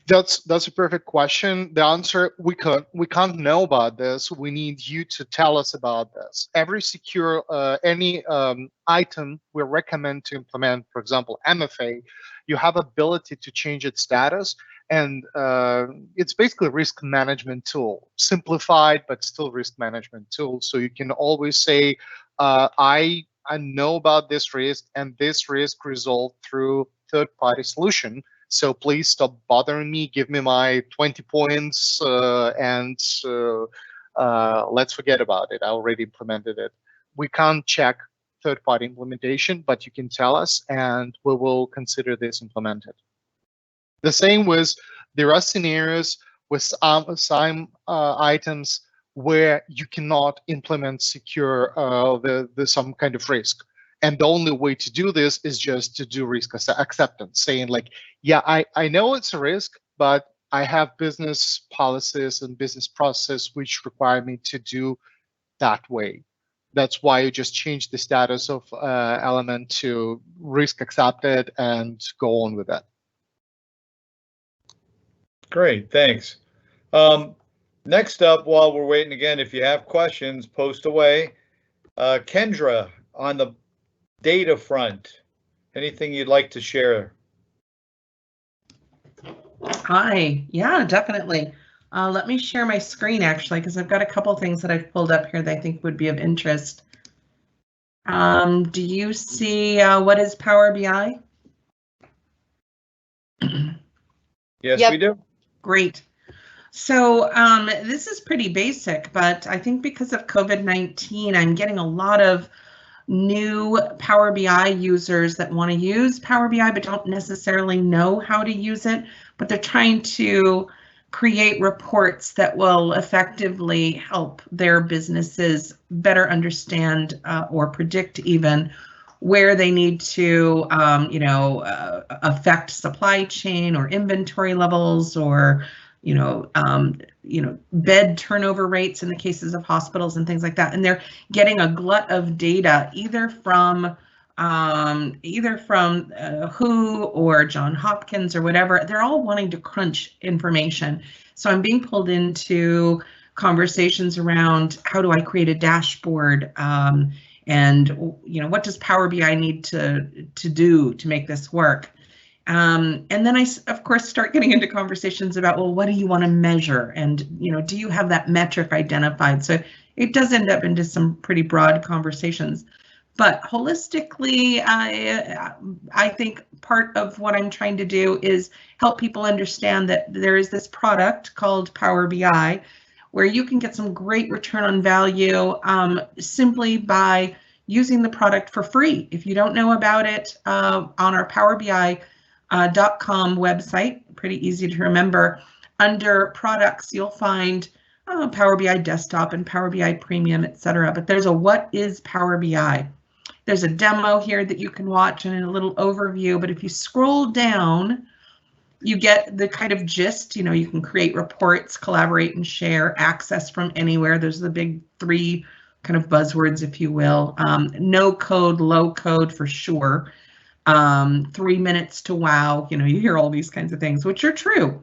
That's a perfect question. The answer, we can't know about this. We need you to tell us about this. Every secure, any item we recommend to implement, for example, MFA, you have ability to change its status, and it's basically a risk management tool, simplified but still risk management tool. So you can always say, I know about this risk, and this risk resolved through third-party solution. So please stop bothering me, give me my 20 points, and let's forget about it. I already implemented it. We can't check third-party implementation, but you can tell us, and we will consider this implemented. The same with, there are scenarios with some items where you cannot implement secure some kind of risk. And the only way to do this is just to do risk acceptance, saying like, yeah, I know it's a risk, but I have business policies and business process which require me to do that way. That's why you just change the status of element to risk accepted and go on with that. Great, thanks. Next up, while we're waiting again, if you have questions, post away. Kendra, on the data front, anything you'd like to share? Hi, yeah, definitely. Let me share my screen actually, because I've got a couple things that I've pulled up here that I think would be of interest. Do you see what is Power BI? Yes, Yep. we do. Great. So this is pretty basic, but I think because of COVID-19, I'm getting a lot of new Power BI users that want to use Power BI but don't necessarily know how to use it, but they're trying to create reports that will effectively help their businesses better understand or predict even where they need to, affect supply chain or inventory levels, or bed turnover rates in the cases of hospitals and things like that. And they're getting a glut of data either from WHO or Johns Hopkins or whatever. They're all wanting to crunch information. So I'm being pulled into conversations around how do I create a dashboard, and what does Power BI need to do to make this work? And then I, of course, start getting into conversations about, well, what do you want to measure? And, do you have that metric identified? So it does end up into some pretty broad conversations. But holistically, I think part of what I'm trying to do is help people understand that there is this product called Power BI where you can get some great return on value simply by using the product for free. If you don't know about it, on our Power BI .com website, pretty easy to remember. Under products, you'll find Power BI Desktop and Power BI Premium, etc. But there's a what is Power BI? There's a demo here that you can watch and a little overview. But if you scroll down, you get the kind of gist. You can create reports, collaborate, and share, access from anywhere. Those are the big three kind of buzzwords, if you will. No code, low code for sure. 3 minutes to wow, you hear all these kinds of things, which are true.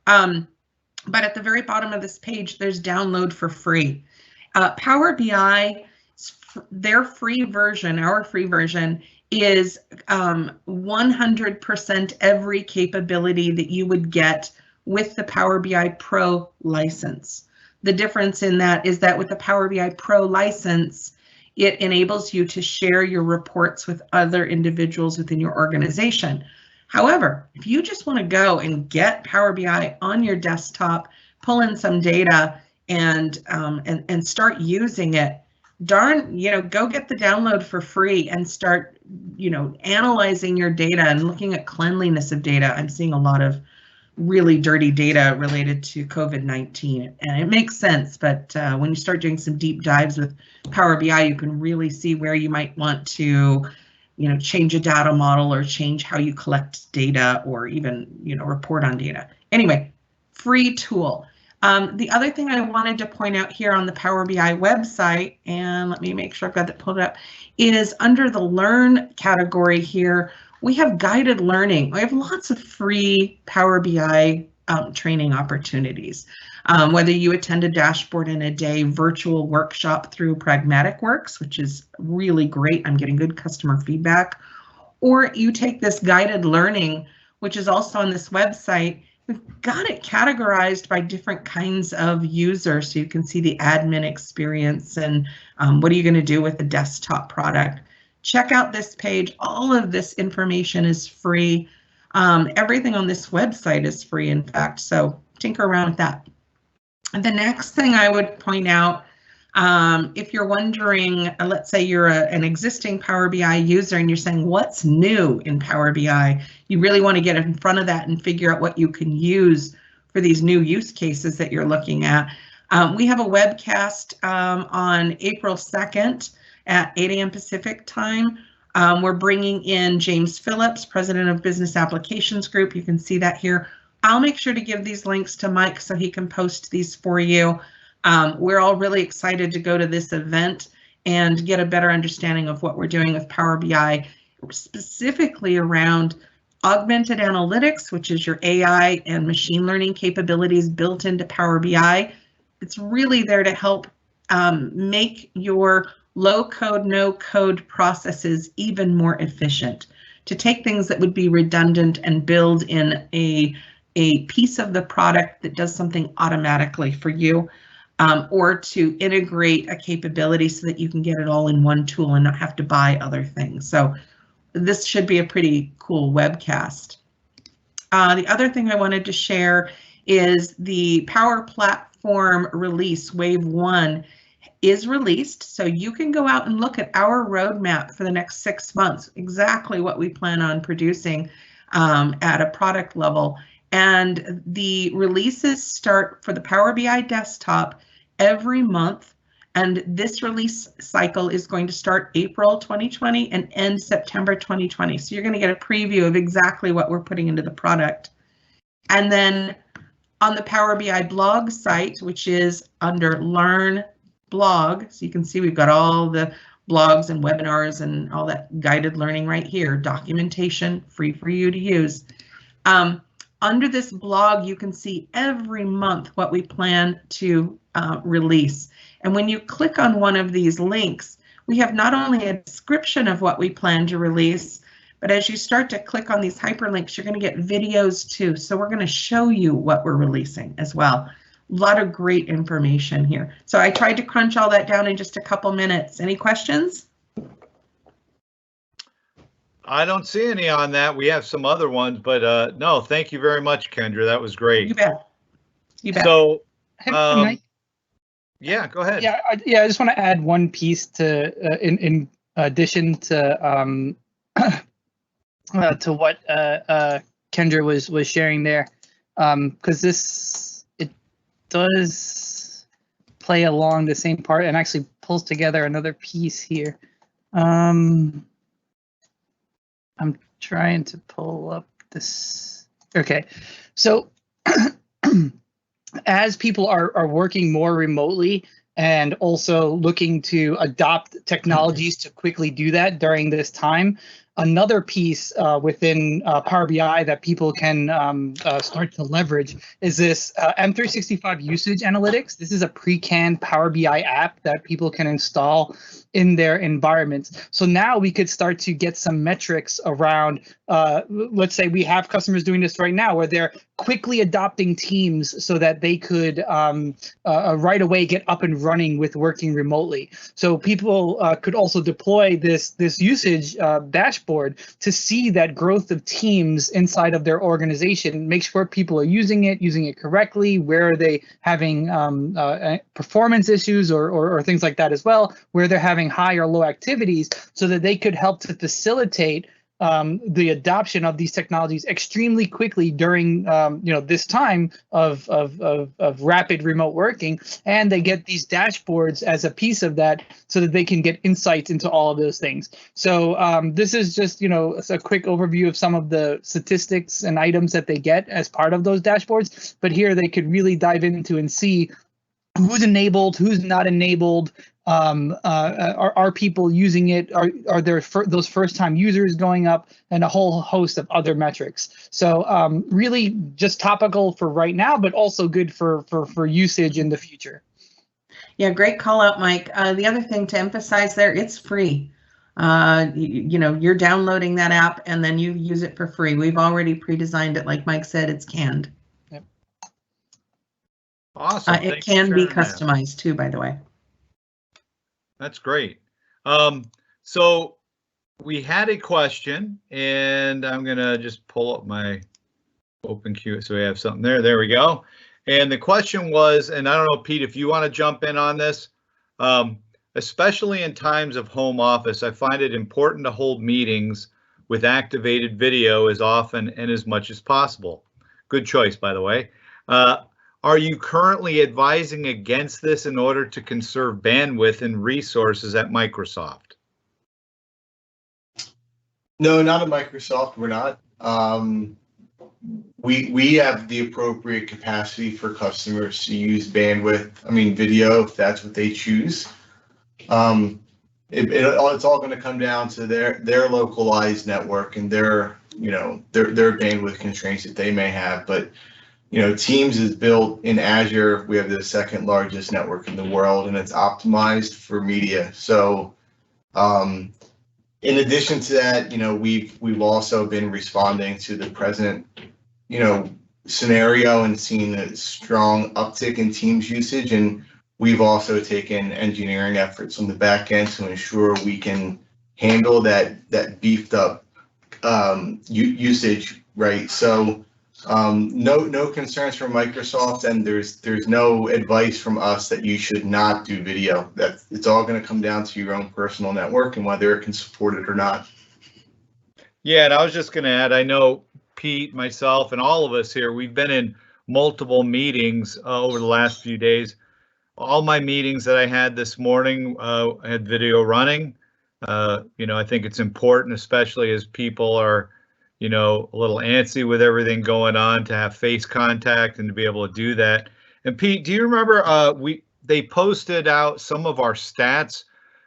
But at the very bottom of this page, there's download for free. Power BI, their free version, our free version, is 100% every capability that you would get with the Power BI Pro license. The difference in that is that with the Power BI Pro license, it enables you to share your reports with other individuals within your organization. However, if you just want to go and get Power BI on your desktop, pull in some data, and start using it, go get the download for free and start, analyzing your data and looking at cleanliness of data. I'm seeing a lot of really dirty data related to COVID-19, and it makes sense, but when you start doing some deep dives with Power BI, you can really see where you might want to, change a data model or change how you collect data or even, report on data. Anyway, free tool. The other thing I wanted to point out here on the Power BI website, and let me make sure I've got that pulled up, is under the Learn category here, we have guided learning. We have lots of free Power BI training opportunities. Whether you attend a dashboard in a day virtual workshop through Pragmatic Works, which is really great, I'm getting good customer feedback, or you take this guided learning, which is also on this website. We've got it categorized by different kinds of users, so you can see the admin experience and what are you going to do with the desktop product. Check out this page. All of this information is free. Everything on this website is free, in fact, so tinker around with that. And the next thing I would point out, if you're wondering, let's say you're an existing Power BI user and you're saying, what's new in Power BI? You really want to get in front of that and figure out what you can use for these new use cases that you're looking at. We have a webcast on April 2nd at 8 a.m. Pacific time. We're bringing in James Phillips, President of Business Applications Group. You can see that here. I'll make sure to give these links to Mike so he can post these for you. We're all really excited to go to this event and get a better understanding of what we're doing with Power BI, specifically around augmented analytics, which is your AI and machine learning capabilities built into Power BI. It's really there to help make your low code, no code processes even more efficient, to take things that would be redundant and build in a piece of the product that does something automatically for you, or to integrate a capability so that you can get it all in one tool and not have to buy other things. So this should be a pretty cool webcast. The other thing I wanted to share is the Power Platform release, Wave 1, is released. So you can go out and look at our roadmap for the next 6 months, exactly what we plan on producing at a product level. And the releases start for the Power BI desktop every month. And this release cycle is going to start April 2020 and end September 2020. So you're going to get a preview of exactly what we're putting into the product. And then on the Power BI blog site, which is under Learn Blog, so you can see we've got all the blogs and webinars and all that guided learning right here, documentation, free for you to use. Under this blog, you can see every month what we plan to release. And when you click on one of these links, we have not only a description of what we plan to release, but as you start to click on these hyperlinks, you're going to get videos too. So we're going to show you what we're releasing as well. A lot of great information here. So I tried to crunch all that down in just a couple minutes. Any questions? I don't see any on that. We have some other ones, but no, thank you very much, Kendra. That was great. You bet. You bet. So, Mike? yeah, go ahead. Yeah, I just want to add one piece to in addition to what Kendra was sharing there, because it does play along the same part and actually pulls together another piece here. I'm trying to pull up this. Okay, so as people are working more remotely and also looking to adopt technologies to quickly do that during this time, another piece within Power BI that people can start to leverage is this M365 usage analytics. This is a pre-canned Power BI app that people can install in their environments. So now we could start to get some metrics around, let's say we have customers doing this right now where they're quickly adopting teams so that they could right away get up and running with working remotely. So people could also deploy this usage dashboard to see that growth of teams inside of their organization, make sure people are using it correctly, where are they having performance issues or things like that as well, where they're having high or low activities, so that they could help to facilitate the adoption of these technologies extremely quickly during this time of rapid remote working, and they get these dashboards as a piece of that so that they can get insights into all of those things. So this is just a quick overview of some of the statistics and items that they get as part of those dashboards, but here they could really dive into and see who's enabled, who's not enabled. Are people using it? Are there those first-time users going up, and a whole host of other metrics? So really just topical for right now, but also good for usage in the future. Yeah, great call out, Mike. The other thing to emphasize there, it's free. You're downloading that app and then you use it for free. We've already pre-designed it. Like Mike said, it's canned. Yep. Awesome. It can be customized too, by the way. That's great. So we had a question, and I'm gonna just pull up my open queue so we have something there. There we go. And the question was, and I don't know, Pete, if you want to jump in on this, especially in times of home office, I find it important to hold meetings with activated video as often and as much as possible. Good choice, by the way. Are you currently advising against this in order to conserve bandwidth and resources at Microsoft? No, not at Microsoft. We're not. We have the appropriate capacity for customers to use bandwidth. I mean, video, if that's what they choose. It's all going to come down to their localized network and their bandwidth constraints that they may have. But Teams is built in Azure. We have the second largest network in the world, and it's optimized for media. So, in addition to that, we've also been responding to the present, scenario and seen a strong uptick in Teams usage, and we've also taken engineering efforts on the back end to ensure we can handle that beefed up usage, right? So no concerns from Microsoft, and there's no advice from us that you should not do video. That it's all going to come down to your own personal network and whether it can support it or not. Yeah, and I was just going to add, I know Pete, myself, and all of us here, we've been in multiple meetings over the last few days. All my meetings that I had this morning had video running. I think it's important, especially as people are, a little antsy with everything going on, to have face contact and to be able to do that. And Pete, do you remember they posted out some of our stats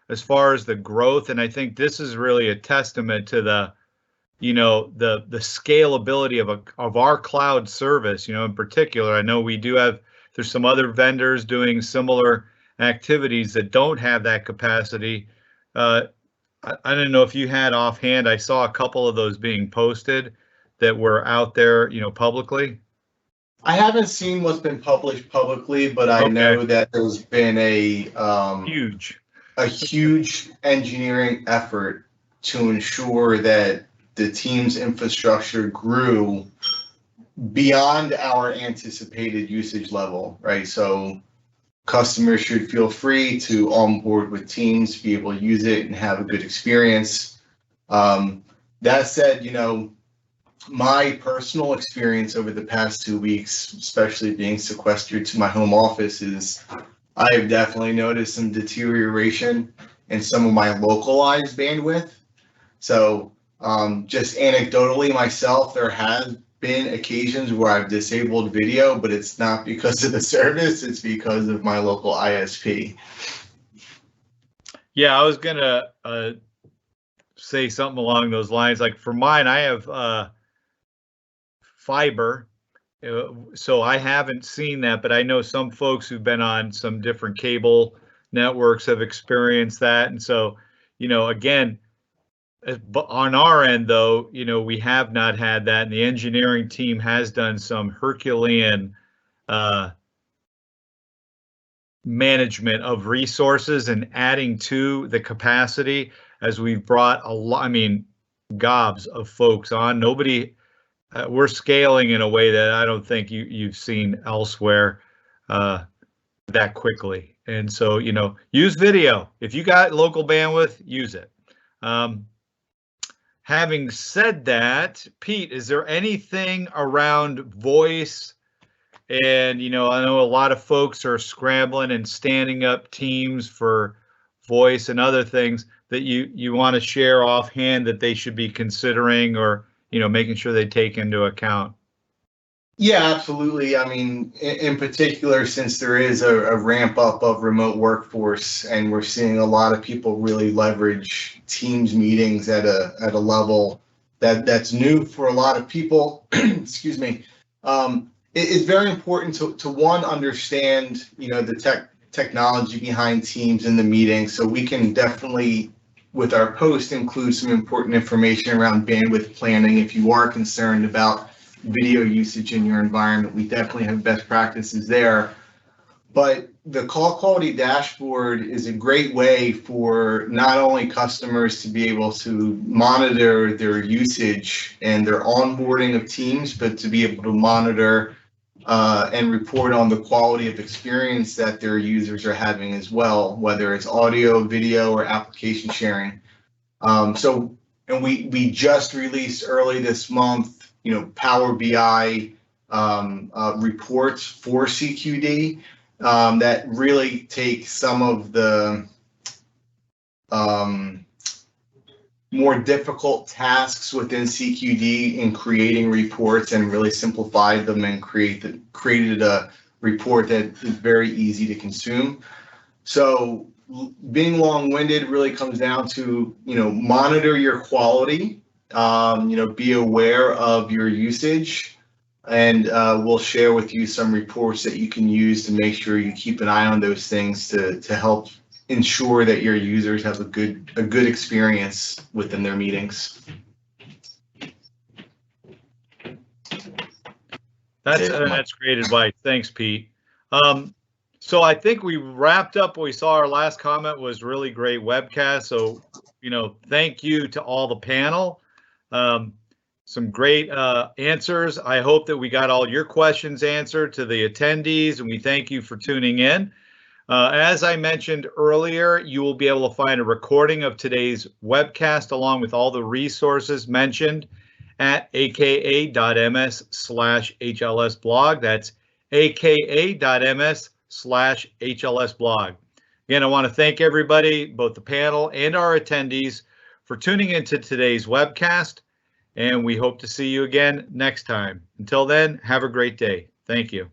as far as the growth? And I think this is really a testament to the scalability of our cloud service. In particular, I know we do have. There's some other vendors doing similar activities that don't have that capacity. I don't know if you had offhand. I saw a couple of those being posted that were out there, publicly. I haven't seen what's been published publicly, but I know that there's been a huge engineering effort to ensure that the Teams infrastructure grew beyond our anticipated usage level, right? So customers should feel free to onboard with Teams, be able to use it and have a good experience. That said, my personal experience over the past 2 weeks, especially being sequestered to my home office, is I've definitely noticed some deterioration in some of my localized bandwidth. So just anecdotally myself, there has been occasions where I've disabled video, but it's not because of the service, it's because of my local ISP. Yeah, I was gonna say something along those lines. Like for mine, I have fiber, so I haven't seen that, but I know some folks who've been on some different cable networks have experienced that. And so, again, but on our end, though, we have not had that, and the engineering team has done some Herculean management of resources and adding to the capacity as we've brought a lot, gobs of folks on. We're scaling in a way that I don't think you've seen elsewhere that quickly. And so, use video. If you got local bandwidth, use it. Having said that, Pete, is there anything around voice? And, I know a lot of folks are scrambling and standing up teams for voice and other things that you want to share offhand that they should be considering or, making sure they take into account. Yeah, absolutely. In particular, since there is a ramp up of remote workforce, and we're seeing a lot of people really leverage Teams meetings at a level that's new for a lot of people. Excuse me. It's very important to one, understand the technology behind Teams in the meeting, so we can definitely, with our post, include some important information around bandwidth planning. If you are concerned about video usage in your environment, we definitely have best practices there. But the call quality dashboard is a great way for not only customers to be able to monitor their usage and their onboarding of Teams, but to be able to monitor and report on the quality of experience that their users are having as well, whether it's audio, video, or application sharing. And we just released early this month, Power BI reports for CQD that really take some of the more difficult tasks within CQD in creating reports and really simplified them and created a report that is very easy to consume. So being long-winded really comes down to, monitor your quality, be aware of your usage, and we'll share with you some reports that you can use to make sure you keep an eye on those things to help ensure that your users have a good experience within their meetings. That's great advice. Thanks, Pete. So I think we wrapped up. We saw our last comment was really great webcast. So, thank you to all the panel. Some great answers. I hope that we got all your questions answered to the attendees, and we thank you for tuning in. As I mentioned earlier, you will be able to find a recording of today's webcast along with all the resources mentioned at aka.ms/HLSblog. That's aka.ms/HLSblog. Again, I want to thank everybody, both the panel and our attendees, for tuning into today's webcast, and we hope to see you again next time. Until then, have a great day. Thank you.